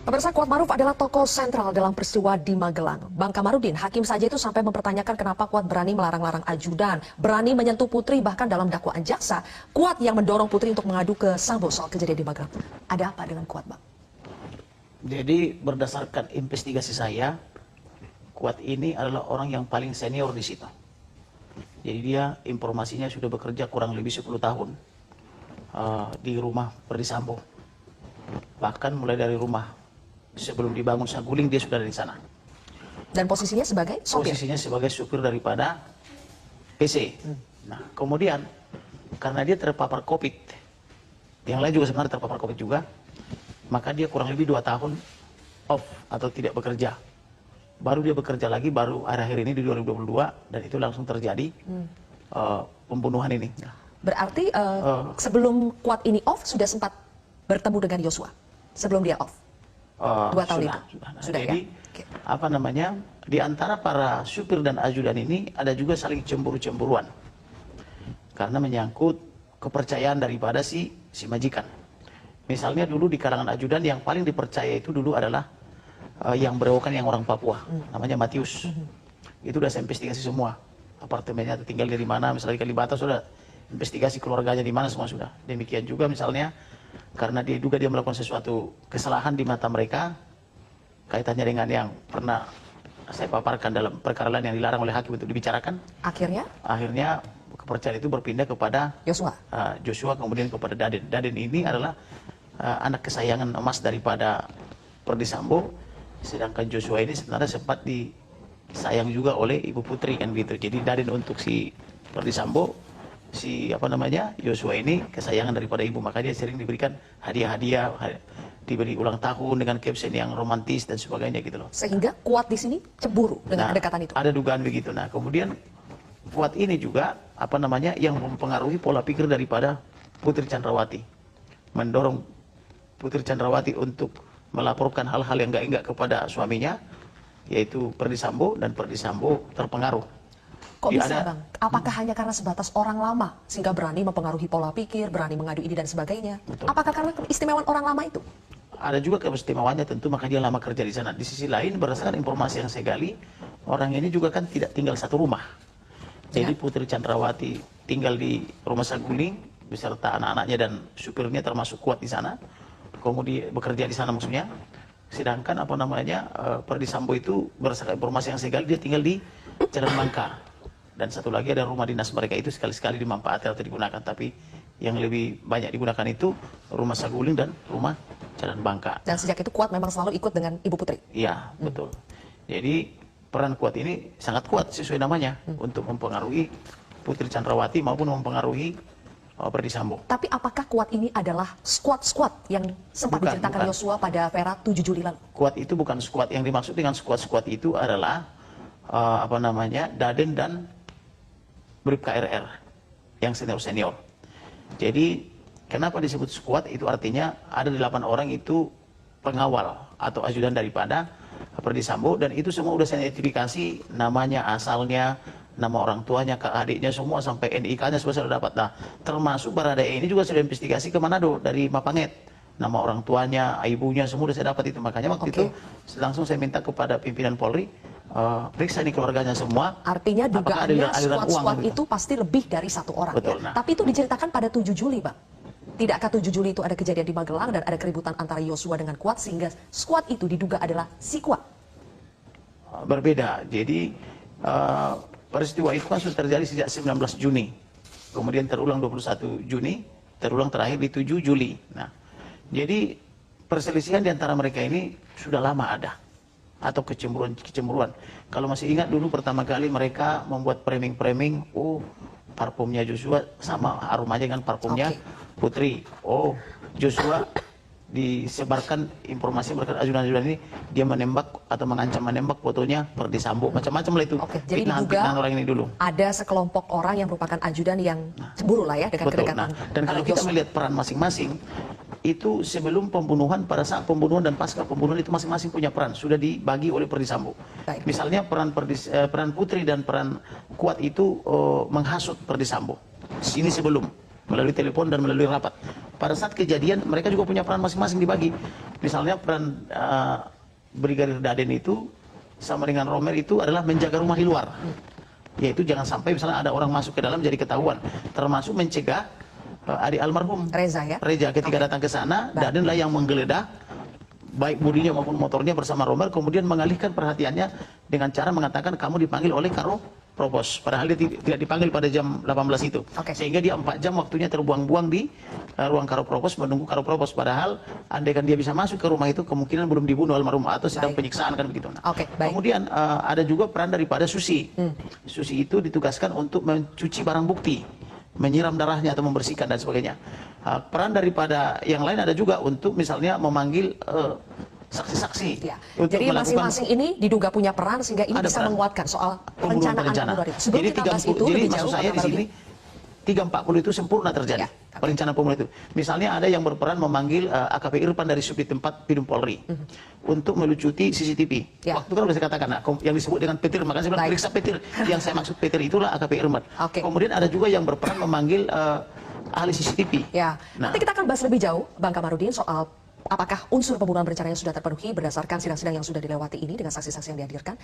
Pemirsa, Kuat Maruf adalah tokoh sentral dalam peristiwa di Magelang. Bang Kamarudin, hakim saja itu sampai mempertanyakan kenapa Kuat berani melarang-larang ajudan, berani menyentuh Putri bahkan dalam dakwaan jaksa. Kuat yang mendorong Putri untuk mengadu ke Sambo soal kejadian di Magelang. Ada apa dengan Kuat, Bang? Jadi berdasarkan investigasi saya, Kuat ini adalah orang yang paling senior di situ. Jadi dia informasinya sudah bekerja kurang lebih 10 tahun di rumah Ferdy Sambo. Bahkan mulai dari rumah sebelum dibangun Saguling dia sudah dari sana. Dan posisinya sebagai sopir? Posisinya sebagai supir daripada PC. Nah kemudian karena dia terpapar COVID, yang lain juga sebenarnya terpapar COVID juga, maka dia kurang lebih 2 tahun off atau tidak bekerja. Baru dia bekerja lagi baru akhir ini di 2022 dan itu langsung terjadi pembunuhan ini. Berarti sebelum Kuat ini off sudah sempat bertemu dengan Yosua sebelum dia off? 2 tahun itu? Sudah jadi, ya? Okay. apa namanya, di antara para supir dan ajudan ini ada juga saling cemburu-cemburuan. Karena menyangkut kepercayaan daripada si majikan. Misalnya dulu di kalangan ajudan yang paling dipercaya itu dulu adalah yang berewokan yang orang Papua, namanya Matius. Itu udah saya investigasi semua. Apartemennya tinggal di mana, misalnya di Kalibata sudah investigasi keluarganya di mana semua sudah. Demikian juga misalnya karena dia melakukan sesuatu kesalahan di mata mereka kaitannya dengan yang pernah saya paparkan dalam perkara lain yang dilarang oleh hakim untuk dibicarakan. Akhirnya kepercayaan itu berpindah kepada Joshua kemudian kepada Daden. Daden ini adalah anak kesayangan emas daripada Ferdy Sambo, sedangkan Joshua ini sebenarnya sempat disayang juga oleh Ibu Putri kan gitu. Jadi Daden untuk si Ferdy Sambo, Joshua ini kesayangan daripada ibu, maka dia sering diberikan hadiah-hadiah, diberi ulang tahun dengan caption yang romantis dan sebagainya gitu loh. Sehingga Kuat di sini cemburu dengan kedekatan itu. Ada dugaan begitu. Nah, kemudian Kuat ini juga yang mempengaruhi pola pikir daripada Putri Chandrawati. Mendorong Putri Chandrawati untuk melaporkan hal-hal yang enggak kepada suaminya, yaitu Ferdy Sambo, dan Ferdy Sambo terpengaruh. Kok bisa, Bang? Apakah hanya karena sebatas orang lama sehingga berani mempengaruhi pola pikir, berani mengadu ide dan sebagainya? Betul. Apakah karena keistimewaan orang lama itu? Ada juga keistimewaannya tentu, maka dia lama kerja di sana. Di sisi lain, berdasarkan informasi yang saya gali, orang ini juga kan tidak tinggal satu rumah. Jadi Putri Chandrawati tinggal di rumah Saguling beserta anak-anaknya dan supirnya termasuk Kuat di sana. Kemudian bekerja di sana maksudnya. Sedangkan Ferdy Sambo itu berdasarkan informasi yang saya gali dia tinggal di Jalan Bangka. Dan satu lagi ada rumah dinas mereka itu sekali-sekali dimanfaatkan atau digunakan, tapi yang lebih banyak digunakan itu rumah Saguling dan rumah Jalan Bangka. Dan sejak itu Kuat memang selalu ikut dengan Ibu Putri? Iya, betul. Jadi peran Kuat ini sangat kuat sesuai namanya untuk mempengaruhi Putri Chandrawati maupun mempengaruhi Ferdy Sambo. Tapi apakah Kuat ini adalah squad yang sempat diceritakan Yosua pada Vera 7 Juli lalu? Kuat itu bukan squad. Yang dimaksud dengan squad itu adalah Daden dan Bribka RR yang senior-senior. Jadi kenapa disebut squad, itu artinya ada 8 orang itu pengawal atau ajudan daripada Ferdy Sambo, dan itu semua udah saya identifikasi namanya, asalnya, nama orang tuanya, ke adiknya semua sampai NIK-nya semua sudah dapat. Nah, termasuk Baradae ini juga sudah investigasi ke Manado dari Mapanget. Nama orang tuanya, ibunya semua sudah saya dapat itu. Makanya waktu itu langsung saya minta kepada pimpinan Polri periksa nih keluarganya semua. Artinya dugaannya squad itu pasti lebih dari 1 orang. Betul, ya? Tapi itu diceritakan pada 7 Juli, Bang. Tidakkah 7 Juli itu ada kejadian di Magelang dan ada keributan antara Yosua dengan Kuat sehingga squad itu diduga adalah si Kuat? Berbeda. Jadi peristiwa itu kan sudah terjadi sejak 19 Juni. Kemudian terulang 21 Juni, terulang terakhir di 7 Juli. Nah, jadi perselisihan di antara mereka ini sudah lama ada. Atau kecemburuan. Kalau masih ingat dulu pertama kali mereka membuat framing, parfumnya Joshua sama aromanya dengan parfumnya Putri. Joshua disebarkan informasi berkat ajudan-ajudan ini, dia menembak atau mengancam menembak fotonya Ferdy Sambo, macam-macam lah itu. Jadi diduga orang ini dulu. Ada sekelompok orang yang merupakan ajudan yang cemburu lah ya dengan kedekatan. Dan kalau kita melihat peran masing-masing, itu sebelum pembunuhan, pada saat pembunuhan dan pasca pembunuhan itu masing-masing punya peran, sudah dibagi oleh Ferdy Sambo. Misalnya peran Putri dan peran Kuat itu menghasut Ferdy Sambo. Ini sebelum, melalui telepon dan melalui rapat. pada saat kejadian mereka juga punya peran masing-masing dibagi. Misalnya peran Brigadir Daden itu sama dengan Romer itu adalah menjaga rumah di luar. Yaitu jangan sampai misalnya ada orang masuk ke dalam jadi ketahuan. Termasuk mencegah adik almarhum Reza ya? Reza ketika datang ke sana, Daden lah yang menggeledah baik budinya maupun motornya bersama Romer, kemudian mengalihkan perhatiannya dengan cara mengatakan kamu dipanggil oleh Karo Propos, padahal dia tidak dipanggil pada jam 18 itu. Sehingga dia 4 jam waktunya terbuang-buang di ruang Karo Propos menunggu Karo Propos, padahal andai kan dia bisa masuk ke rumah itu kemungkinan belum dibunuh almarhum atau sedang penyiksaan kan begitu. Nah, kemudian ada juga peran daripada Susi. Susi itu ditugaskan untuk mencuci barang bukti, menyiram darahnya atau membersihkan dan sebagainya. Peran daripada yang lain ada juga untuk misalnya memanggil saksi-saksi. Ya. Jadi masing-masing ini diduga punya peran sehingga ini bisa menguatkan soal perencanaan pembunuhan itu. Sebelum kita bahas itu lebih jauh, maksud saya di sini 340 itu sempurna terjadi. Perencanaan pembunuhan itu. Misalnya ada yang berperan memanggil AKP Irfan dari Subdit 4 Bidum Polri untuk melucuti CCTV. Waktu kan sudah saya katakan, yang disebut dengan petir, makanya saya bilang periksa petir. Yang saya maksud petir itulah AKP Irfan. Kemudian ada juga yang berperan memanggil ahli CCTV. Ya. Nanti kita akan bahas lebih jauh, Bang Kamarudin, soal apakah unsur pembunuhan berencana yang sudah terpenuhi berdasarkan sidang-sidang yang sudah dilewati ini dengan saksi-saksi yang dihadirkan.